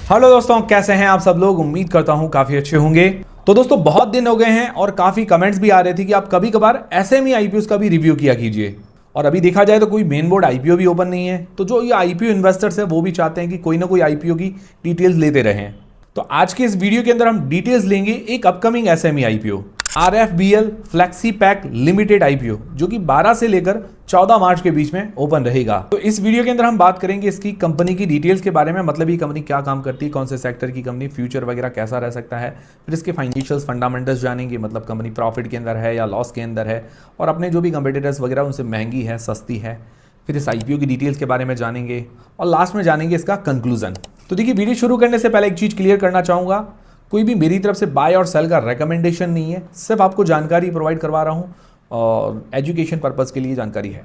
Hello दोस्तों, कैसे हैं आप सब लोग। उम्मीद करता हूं काफी अच्छे होंगे। तो दोस्तों बहुत दिन हो गए हैं और काफी कमेंट्स भी आ रहे थे कि आप कभी कभार एसएमई आईपीओ का भी रिव्यू किया कीजिए। और अभी देखा जाए तो कोई मेन बोर्ड आईपीओ भी ओपन नहीं है, तो जो ये आईपीओ इन्वेस्टर्स है वो भी चाहते हैं कि कोई ना कोई आईपीओ की डिटेल्स लेते रहें। तो आज के इस वीडियो के अंदर हम डिटेल्स लेंगे एक upcoming SME IPO RFBL flexi pack limited IPO, जो कि 12 से लेकर 14 मार्च के बीच में ओपन रहेगा। तो इस वीडियो के अंदर हम बात करेंगे इसकी कंपनी की डिटेल्स के बारे में, मतलब ये कंपनी क्या काम करती है, कौन से सेक्टर की कंपनी, फ्यूचर वगैरह कैसा रह सकता है। फिर इसके फाइनेंशियल्स फंडामेंटल्स जानेंगे, मतलब कंपनी प्रॉफिट के अंदर है या लॉस के अंदर है, और अपने जो भी कंपेटिटर्स वगैरह उनसे महंगी है सस्ती है। फिर इस आईपीओ की डिटेल्स के बारे में जानेंगे और लास्ट में जानेंगे इसका कंक्लूजन। तो देखिए, वीडियो शुरू करने से पहले एक चीज़ क्लियर करना चाहूँगा, कोई भी मेरी तरफ से बाय और सेल का रेकमेंडेशन नहीं है, सिर्फ आपको जानकारी प्रोवाइड करवा रहा हूँ और एजुकेशन पर्पज़ के लिए जानकारी है।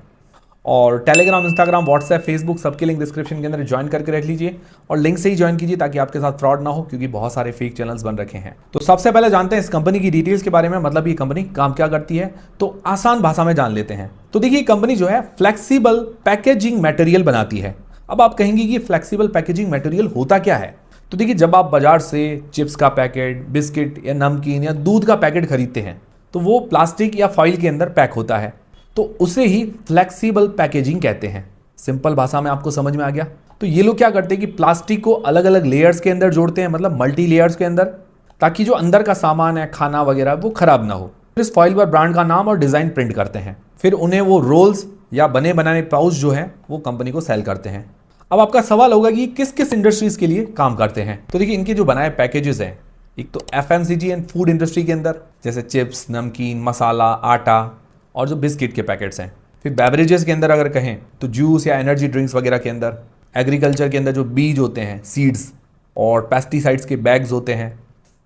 और टेलीग्राम, इंस्टाग्राम, व्हाट्सएप, फेसबुक सबके लिंक डिस्क्रिप्शन के अंदर ज्वाइन करके रख लीजिए और लिंक से ही ज्वाइन कीजिए ताकि आपके साथ फ्रॉड ना हो, क्योंकि बहुत सारे फेक चैनल्स बन रखे हैं। तो सबसे पहले जानते हैं इस कंपनी की डिटेल्स के बारे में, मतलब ये कंपनी काम क्या करती है। तो आसान भाषा में जान लेते हैं। तो देखिए, कंपनी जो है फ्लेक्सिबल पैकेजिंग मटेरियल बनाती है। अब आप कहेंगे कि फ्लेक्सिबल पैकेजिंग मटेरियल होता क्या है। तो देखिए, जब आप बाजार से चिप्स का पैकेट, बिस्किट या नमकीन या दूध का पैकेट खरीदते हैं तो वो प्लास्टिक या फॉइल के अंदर पैक होता है, तो उसे ही फ्लेक्सिबल पैकेजिंग कहते हैं। सिंपल भाषा में आपको समझ में आ गया। तो ये लोग क्या करते हैं कि प्लास्टिक को अलग अलग लेयर्स के अंदर जोड़ते हैं, मतलब मल्टी लेयर्स के अंदर, ताकि जो अंदर का सामान है, खाना वगैरह, वो खराब ना हो। फिर इस फॉइल पर ब्रांड का नाम और डिज़ाइन प्रिंट करते हैं, फिर उन्हें वो रोल्स या बने बनाने पाउच जो है वो कंपनी को सेल करते हैं। अब आपका सवाल होगा कि किस किस इंडस्ट्रीज के लिए काम करते हैं। तो देखिए, इनके जो बनाए पैकेजेस हैं, एक तो एफएमसीजी एंड फूड इंडस्ट्री के अंदर, जैसे चिप्स, नमकीन, मसाला, आटा और जो बिस्किट के पैकेट्स हैं। फिर बेवरेजेस के अंदर अगर कहें तो जूस या एनर्जी ड्रिंक्स वगैरह के अंदर। एग्रीकल्चर के अंदर जो बीज होते हैं, सीड्स और पेस्टिसाइड्स के बैग्स होते हैं।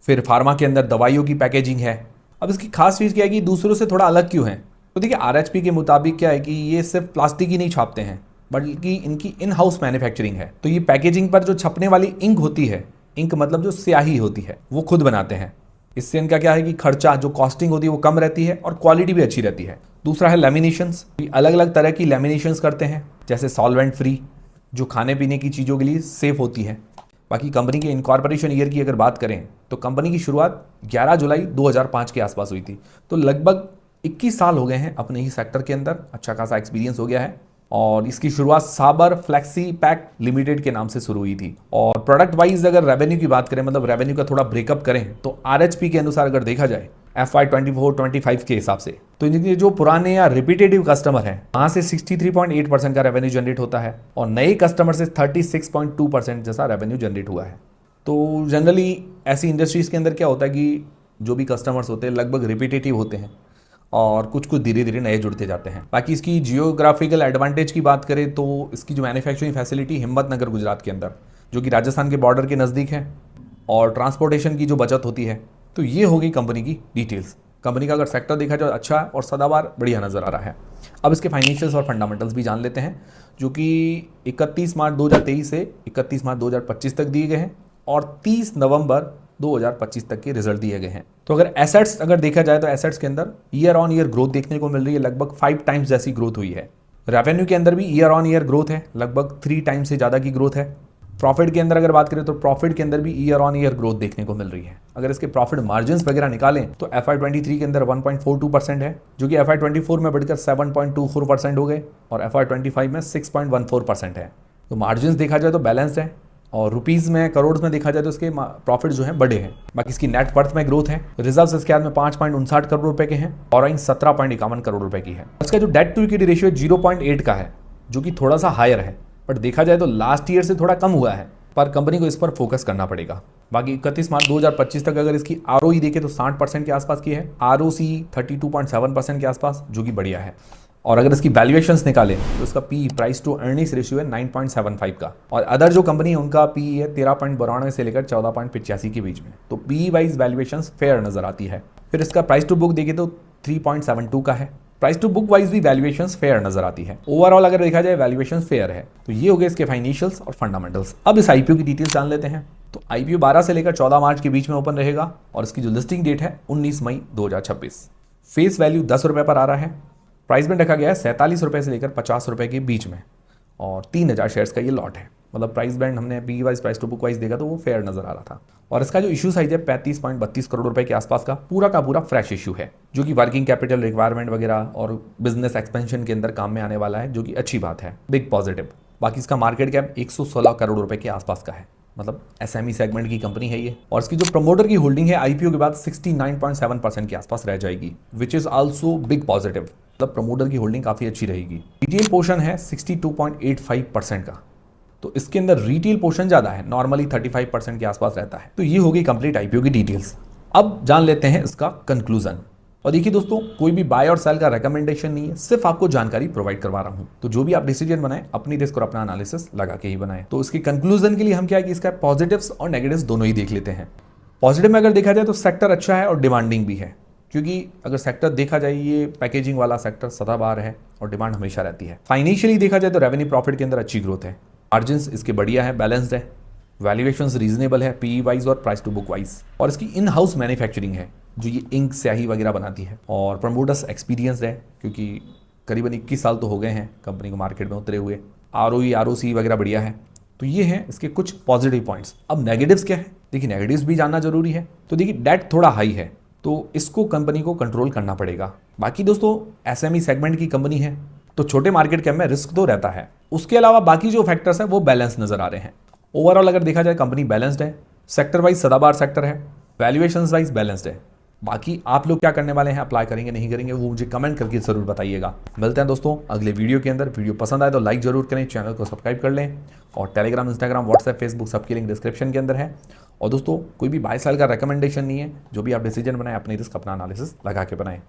फिर फार्मा के अंदर दवाइयों की पैकेजिंग है। अब इसकी खास चीज़ क्या है कि दूसरों से थोड़ा अलग क्यों है। तो देखिए, आरएचपी के मुताबिक क्या है कि ये सिर्फ प्लास्टिक ही नहीं छापते हैं, बल्कि इनकी इन हाउस मैन्युफैक्चरिंग है। तो ये पैकेजिंग पर जो छपने वाली इंक होती है, इंक मतलब जो स्याही होती है, वो खुद बनाते हैं। इससे इनका क्या है कि खर्चा, जो कॉस्टिंग होती है वो कम रहती है और क्वालिटी भी अच्छी रहती है। दूसरा है लेमिनेशंस। अलग अलग तरह की लेमिनेशंस करते हैं, जैसे सॉल्वेंट फ्री, जो खाने पीने की चीज़ों के लिए सेफ होती है। बाकी कंपनी के इनकॉर्पोरेशन ईयर की अगर बात करें तो कंपनी की शुरुआत 11 जुलाई 2005 के आसपास हुई थी। तो लगभग 21 साल हो गए हैं अपने ही सेक्टर के अंदर, अच्छा खासा एक्सपीरियंस हो गया है। और इसकी शुरुआत साबर फ्लेक्सी पैक लिमिटेड के नाम से शुरू हुई थी। और प्रोडक्ट वाइज अगर रेवेन्यू की बात करें, मतलब रेवेन्यू का थोड़ा ब्रेकअप करें, तो आरएचपी के अनुसार अगर देखा जाए FY 24-25 के हिसाब से, तो इनके जो पुराने या रिपीटेटिव कस्टमर हैं वहाँ से 63.8% का रेवेन्यू जनरेट होता है और नए कस्टमर से 36.2% जैसा रेवेन्यू जनरेट हुआ है। तो जनरली ऐसी इंडस्ट्रीज़ के अंदर क्या होता है कि जो भी कस्टमर्स होते हैं लगभग रिपीटेटिव होते हैं और कुछ कुछ धीरे धीरे नए जुड़ते जाते हैं। बाकी इसकी जियोग्राफिकल एडवांटेज की बात करें तो इसकी जो मैन्युफैक्चरिंग फैसिलिटी हिम्मतनगर गुजरात के अंदर, जो कि राजस्थान के बॉर्डर के नज़दीक है, और ट्रांसपोर्टेशन की जो बचत होती है। तो ये हो गई कंपनी की डिटेल्स। कंपनी का अगर सेक्टर देखा जाए अच्छा और सदाबहार बढ़िया नज़र आ रहा है। अब इसके फाइनेंशियल्स और फंडामेंटल्स भी जान लेते हैं, जो कि 31 मार्च 2023 से 31 मार्च 2025 तक दिए गए हैं और 30 नवंबर 2025 तक के रिजल्ट दिए गए हैं। तो अगर एसेट्स अगर देखा जाए तो एसेट्स के अंदर ईयर ऑन ईयर ग्रोथ देखने को मिल रही है, लगभग 5 टाइम्स जैसी ग्रोथ हुई है। रेवेन्यू के अंदर भी ईयर ऑन ईयर ग्रोथ है, लगभग 3 टाइम्स से ज़्यादा की ग्रोथ है। प्रॉफिट के अंदर अगर बात करें तो प्रॉफिट के अंदर भी ईयर ऑन ईयर ग्रोथ देखने को मिल रही है। अगर इसके प्रॉफिट मार्जिन्स वगैरह निकालें तो FY 23 के अंदर 1.42% है, जो कि FY 24 में बढ़कर 7.24% हो गए और FY 25 में 6.14% है। तो मार्जिन्स देखा जाए तो बैलेंस्ड है और रुपीज़ में, करोड़ में देखा जाए तो इसके प्रॉफिट जो है बड़े हैं। बाकी इसकी नेट वर्थ में ग्रोथ है। रिजर्व्स इसके हाथ में 5.59 करोड़ रुपए के हैं और 17.51 करोड़ रुपए की है। इसका जो डेट टू इक्विटी रेशियो 0.8 का है, जो कि थोड़ा सा हायर है, बट देखा जाए तो लास्ट ईयर से थोड़ा कम हुआ है, पर कंपनी को इस पर फोकस करना पड़ेगा। बाकी 31 मार्च 2025 तक अगर इसकी ROE देखें तो 60% के आसपास की है, ROC 32.7% के आसपास, जो कि बढ़िया है। और अगर इसकी वैल्यूएशंस निकालें तो इसका P, price to earnings ratio है 9.75 का, और अदर जो कंपनी है उनका पी है 13.92 से लेकर 14.85 के बीच में। तो पी वाइज वैल्यूएशंस फेयर नजर आती है। फिर इसका प्राइस टू बुक देखें तो 3.72 का है। प्राइस टू बुक वाइज भी वैल्यूएशंस फेयर नजर आती है। ओवरऑल अगर देखा जाए वैल्यूएशंस फेयर है। तो ये हो गए इसके फाइनेंशियल्स और फंडामेंटल्स। अब इस आईपीओ की डिटेल्स जान लेते हैं। तो आईपीओ 12 से लेकर 14 मार्च के बीच में ओपन रहेगा और इसकी जो लिस्टिंग डेट है 19 मई 2026। फेस वैल्यू 10 रुपये पर आ रहा है। प्राइस में रखा गया है 47 रुपये से लेकर 50 रुपये के बीच में और 3000 शेयर्स का ये लॉट है। मतलब प्राइस बैंड हमने P wise price to book wise देखा तो वो फेयर नजर आ रहा था। और इसका जो इशू साइज है 35.32 करोड़ रुपए के आसपास का पूरा पूरा फ्रेश इशू है, जो कि वर्किंग कैपिटल रिक्वायरमेंट वगैरह और बिजनेस एक्सपेंशन के अंदर काम में आने वाला है, जो कि अच्छी बात है, बिग पॉजिटिव। बाकी इसका मार्केट कैप 116 करोड़ रुपए के आसपास का है, मतलब एसएमई सेगमेंट की कंपनी है ये। और इसकी जो प्रमोटर की होल्डिंग है आईपीओ के बाद 69.7% के आसपास रह जाएगी, which is also big positive. मतलब प्रमोटर की होल्डिंग काफी अच्छी रहेगी। रिटेल पोर्शन है 62.85% का, तो इसके अंदर रिटेल पोर्शन ज्यादा है, नॉर्मली 35% के आसपास रहता है। तो ये होगी कंप्लीट आईपीओ की डिटेल्स। अब जान लेते हैं इसका कंक्लूजन। और देखिए दोस्तों, कोई भी बाय और सेल का रेकमेंडेशन नहीं है, सिर्फ आपको जानकारी प्रोवाइड करवा रहा हूं। तो जो भी आप डिसीजन बनाएं अपनी रिस्क और अपना एनालिसिस लगा के ही बनाएं। तो इसके कंक्लूजन के लिए हम क्या है कि इसका पॉजिटिव्स और नेगेटिव्स दोनों ही देख लेते हैं। पॉजिटिव में अगर देखा जाए तो सेक्टर अच्छा है और डिमांडिंग भी है, क्योंकि अगर सेक्टर देखा जाए ये पैकेजिंग वाला सेक्टर सदाबहार है और डिमांड हमेशा रहती है। फाइनेंशियली देखा जाए तो रेवेन्यू प्रॉफिट के अंदर अच्छी ग्रोथ है, मार्जिन्स इसके बढ़िया है, बैलेंस्ड है, वैल्यूएशंस रीजनेबल है पीई वाइज और प्राइस टू बुक वाइज, और इसकी इन हाउस मैन्युफैक्चरिंग है जो ये इंक स्याही वगैरह बनाती है, और प्रमोटर्स एक्सपीरियंस है क्योंकि करीबन 21 साल तो हो गए हैं कंपनी को मार्केट में उतरे हुए, आरओई आरओसी वगैरह बढ़िया है। तो ये हैं इसके कुछ पॉजिटिव पॉइंट्स। अब नेगेटिव्स क्या है, देखिए नेगेटिव्स भी जानना जरूरी है। तो देखिए डेट थोड़ा हाई है, तो इसको कंपनी को कंट्रोल करना पड़ेगा। बाकी दोस्तों एसएमई सेगमेंट की कंपनी है तो छोटे मार्केट कैप में रिस्क तो रहता है, उसके अलावा बाकी जो फैक्टर्स हैं वो बैलेंस नजर आ रहे हैं। ओवरऑल अगर देखा जाए कंपनी बैलेंस्ड है, सेक्टर वाइज सदाबहार सेक्टर है, वैल्यूएशंस वाइज बैलेंस्ड है। बाकी आप लोग क्या करने वाले हैं, अप्लाई करेंगे नहीं करेंगे, वो मुझे कमेंट करके जरूर बताइएगा। मिलते हैं दोस्तों अगले वीडियो के अंदर। वीडियो पसंद आए तो लाइक जरूर करें, चैनल को सब्सक्राइब कर लें, और टेलीग्राम इंस्टाग्राम व्हाट्सएप फेसबुक सबकी लिंक डिस्क्रिप्शन के अंदर है। और दोस्तों कोई भी बाय सेल का रिकमेंडेशन नहीं है, जो भी आप डिसीजन बनाएं अपनी रिस्क अपना एनालिसिस लगा के बनाएं।